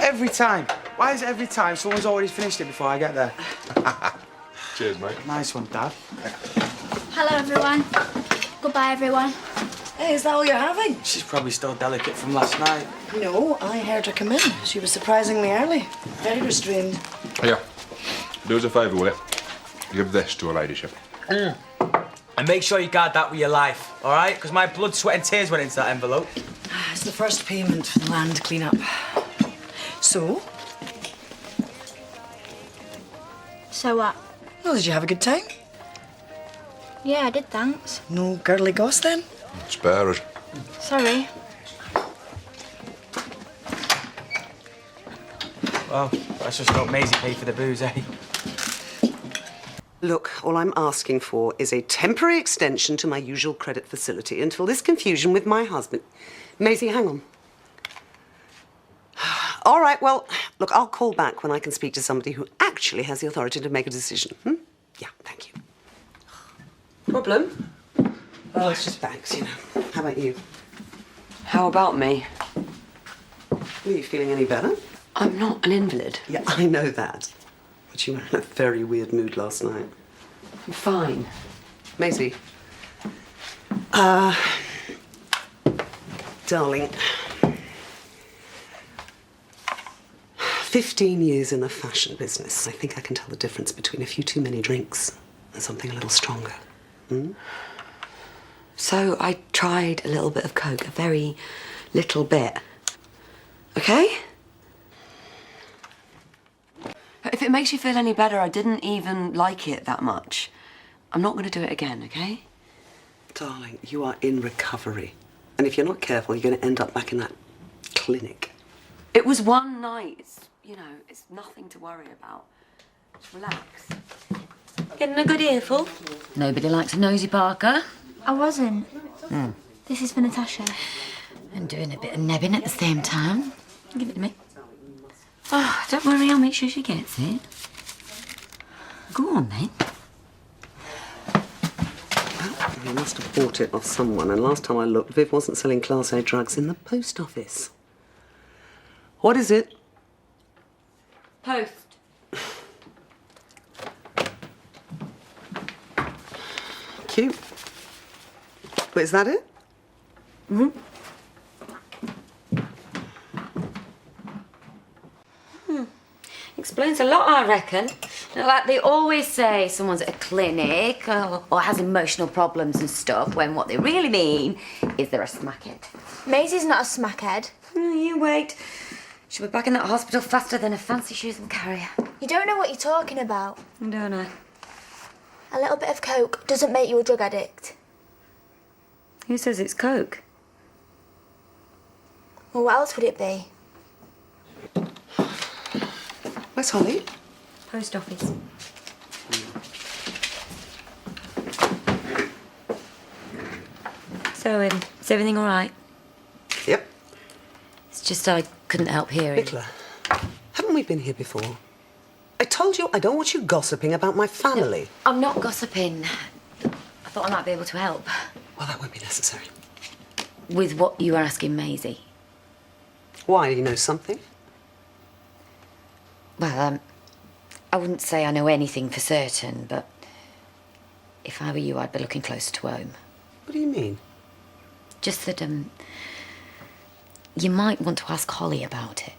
Every time. Why is it every time someone's already finished it before I get there? Cheers, mate. Nice one, Dad. Hello, everyone. Goodbye, everyone. Hey, is that all you're having? She's probably still delicate from last night. No, I heard her come in. She was surprisingly early. Very restrained. Yeah. Do us a favour, will you? Give this to her ladyship. And make sure you guard that with your life, all right? Because my blood, sweat and tears went into that envelope. It's the first payment for the land clean-up. So? So what? Well, did you have a good time? Yeah, I did, thanks. No girly goss then? Spare us. Sorry. Well, let's just hope Maisie paid for the booze, eh? Look, all I'm asking for is a temporary extension to my usual credit facility until this confusion with my husband... Maisie, hang on. All right, well, look, I'll call back when I can speak to somebody who actually has the authority to make a decision. Yeah, thank you. Problem? Oh, it's just banks, you know. How about you? How about me? Are you feeling any better? I'm not an invalid. Yeah, I know that. But you were in a very weird mood last night. I'm fine. Maisie. Darling. 15 years in the fashion business. I think I can tell the difference between a few too many drinks and something a little stronger. So I tried a little bit of Coke, a very little bit. Okay? But if it makes you feel any better, I didn't even like it that much. I'm not going to do it again, okay? Darling, you are in recovery. And if you're not careful, you're going to end up back in that clinic. It was one night. It's nothing to worry about. Just relax. Getting a good earful? Nobody likes a nosy Parker. I wasn't. This is for Natasha. And doing a bit of nebbing at the same time. Give it to me. Oh, don't worry, I'll make sure she gets it. Go on, then. Well, you must have bought it off someone, and last time I looked, Viv wasn't selling Class A drugs in the post office. What is it? Post. Cute. But is that it? Explains a lot, I reckon. Like they always say someone's at a clinic or has emotional problems and stuff, when what they really mean is they're a smackhead. Maisie's not a smackhead. You wait. She'll be back in that hospital faster than a fancy shoes and carrier. You don't know what you're talking about. Don't I? A little bit of Coke doesn't make you a drug addict. Who says it's Coke? Well, what else would it be? Where's Holly? Post office. So, is everything all right? Yep. It's just I couldn't help hearing. Nicola, haven't we been here before? I told you I don't want you gossiping about my family. I'm not gossiping. I thought I might be able to help. Well, that won't be necessary. With what you were asking Maisie. Why? Do you know something? Well, I wouldn't say I know anything for certain, but if I were you, I'd be looking closer to home. What do you mean? Just that, you might want to ask Holly about it.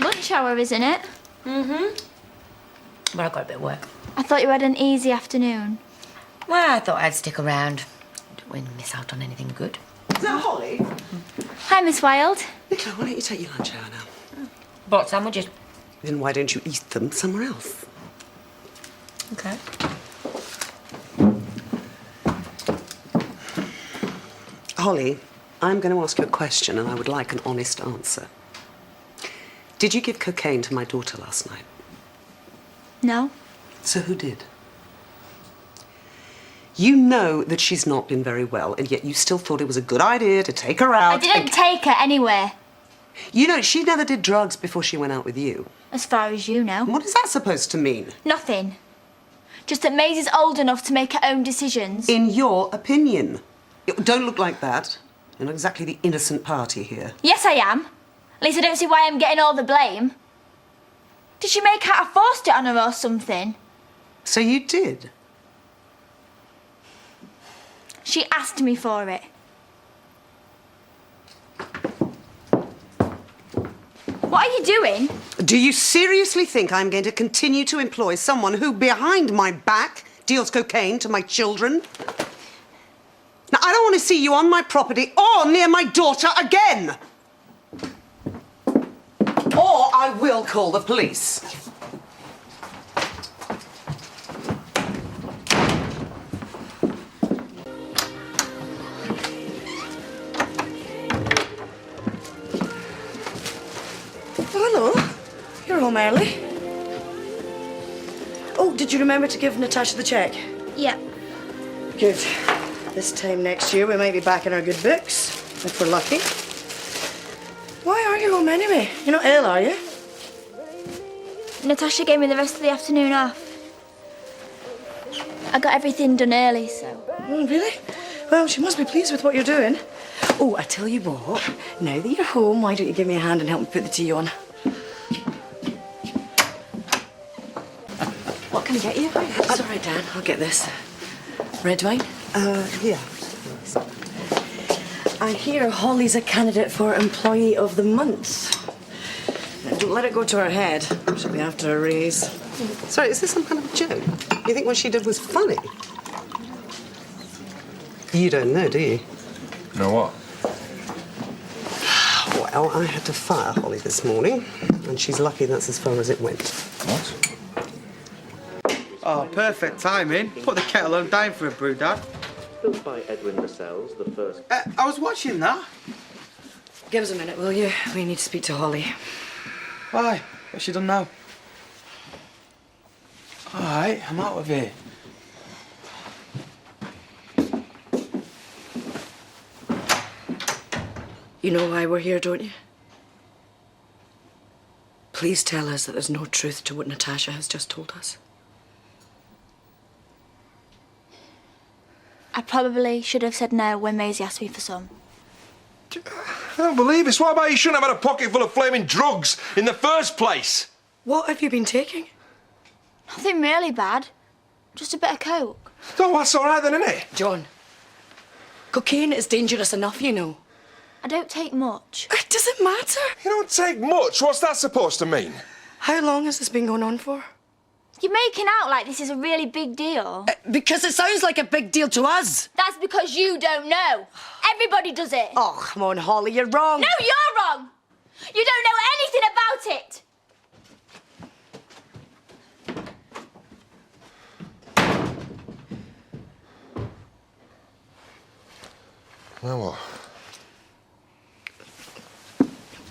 Lunch hour, isn't it? Well, I've got a bit of work. I thought you had an easy afternoon. Well, I thought I'd stick around. Don't want to miss out on anything good. Is that Holly? Hi, Miss Wilde. Nicola, why don't you take your lunch hour now? Bought sandwiches. Then why don't you eat them somewhere else? Okay. Holly, I'm going to ask you a question and I would like an honest answer. Did you give cocaine to my daughter last night? No. So who did? You know that she's not been very well, and yet you still thought it was a good idea to take her out. I didn't take her anywhere, You know, she never did drugs before she went out with you. as far as you know. What is that supposed to mean? Nothing. Just that Maisie's old enough to make her own decisions. In your opinion. Don't look like that. You're not exactly the innocent party here. Yes, I am. At least I don't see why I'm getting all the blame. Did she make out I forced it on her or something? So you did? She asked me for it. What are you doing? Do you seriously think I'm going to continue to employ someone who, behind my back, deals cocaine to my children? Now, I don't want to see you on my property or near my daughter again! Or I will call the police. Hello. You're home early. Oh, did you remember to give Natasha the cheque? Yeah. Good. This time next year we might be back in our good books, if we're lucky. Why are you home anyway? You're not ill, are you? Natasha gave me the rest of the afternoon off. I got everything done early, so... Oh, really? Well, she must be pleased with what you're doing. Oh, I tell you what, now that you're home, why don't you give me a hand and help me put the tea on? What can I get you? It's all right, Dan. I'll get this. Red wine? Yeah. I hear Holly's a candidate for Employee of the Month. Now, don't let it go to her head. She'll be after a raise. Sorry, is this some kind of joke? You think what she did was funny? You don't know, do you? Know what? Well, I had to fire Holly this morning, and she's lucky that's as far as it went. What? Oh, perfect timing. Put the kettle on down for a brew, Dad. Built by Edwin Lascelles, the first. I was watching that. Give us a minute, will you? We need to speak to Holly. Why? What's she done now? All right, I'm out of here. You know why we're here, don't you? Please tell us that there's no truth to what Natasha has just told us. I probably should have said no when Maisie asked me for some. I don't believe this. What about you shouldn't have had a pocket full of flaming drugs in the first place? What have you been taking? Nothing really bad. Just a bit of coke. Oh, that's all right then, isn't it? John, cocaine is dangerous enough, you know. I don't take much. It doesn't matter. You don't take much. What's that supposed to mean? How long has this been going on for? You're making out like this is a really big deal. Because it sounds like a big deal to us. That's because you don't know. Everybody does it. Oh, come on, Holly, you're wrong. No, you're wrong. You don't know anything about it. Now what?